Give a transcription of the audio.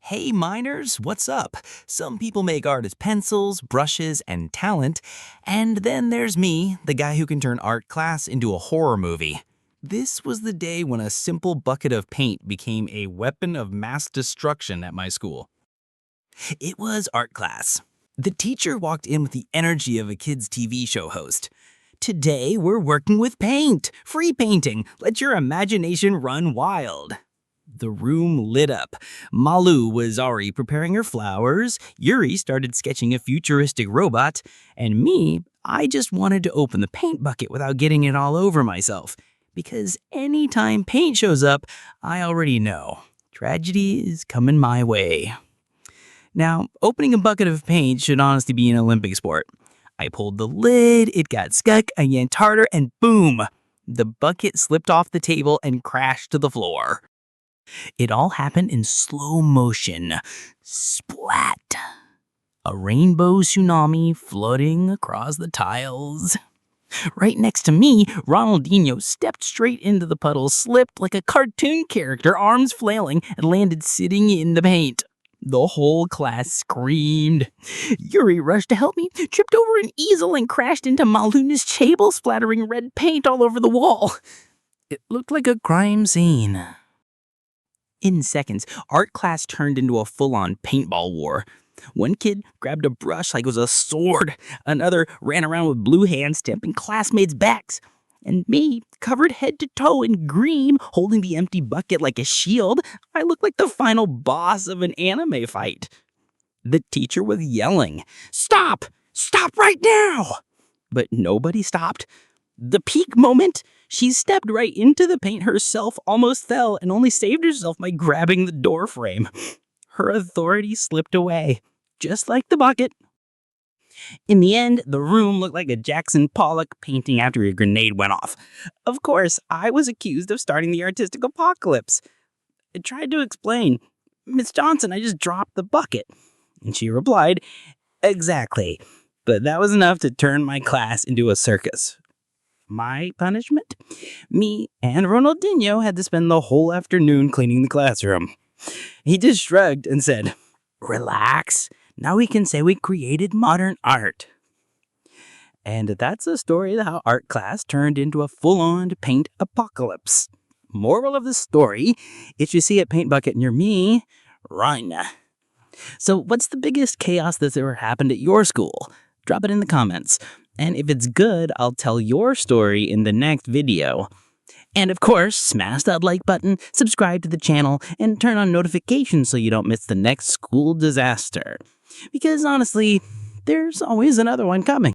Hey miners, what's up? Some people make art as pencils, brushes, and talent, and then there's me, the guy who can turn art class into a horror movie. This was the day when a simple bucket of paint became a weapon of mass destruction at my school. It was art class. The teacher walked in with the energy of a kid's TV show host. Today we're working with paint, free painting, let your imagination run wild. The room lit up. Malu was already preparing her flowers, Yuri started sketching a futuristic robot, and me, I just wanted to open the paint bucket without getting it all over myself. Because anytime paint shows up, I already know. Tragedy is coming my way. Now, opening a bucket of paint should honestly be an Olympic sport. I pulled the lid, it got stuck, I yanked harder, and boom! The bucket slipped off the table and crashed to the floor. It all happened in slow motion. Splat! A rainbow tsunami flooding across the tiles. Right next to me, Ronaldinho stepped straight into the puddle, slipped like a cartoon character, arms flailing, and landed sitting in the paint. The whole class screamed. Yuri rushed to help me, tripped over an easel, and crashed into Maluna's table, splattering red paint all over the wall. It looked like a crime scene. In seconds, art class turned into a full-on paintball war. One kid grabbed a brush like it was a sword. Another ran around with blue hands stamping classmates' backs. And me, covered head to toe in green, holding the empty bucket like a shield, I looked like the final boss of an anime fight. The teacher was yelling, "Stop! Stop right now!" But nobody stopped. The peak moment, she stepped right into the paint herself, almost fell, and only saved herself by grabbing the door frame. Her authority slipped away, just like the bucket. In the end, the room looked like a Jackson Pollock painting after a grenade went off. Of course, I was accused of starting the artistic apocalypse. I tried to explain, "Miss Johnson, I just dropped the bucket." And she replied, "Exactly, but that was enough to turn my class into a circus." My punishment? Me and Ronaldinho had to spend the whole afternoon cleaning the classroom. He just shrugged and said, "Relax. Now we can say we created modern art." And that's the story of how art class turned into a full-on paint apocalypse. Moral of the story, if you see a paint bucket near me, run. So what's the biggest chaos that's ever happened at your school? Drop it in the comments. And if it's good, I'll tell your story in the next video. And of course, smash that like button, subscribe to the channel, and turn on notifications so you don't miss the next school disaster. Because honestly, there's always another one coming.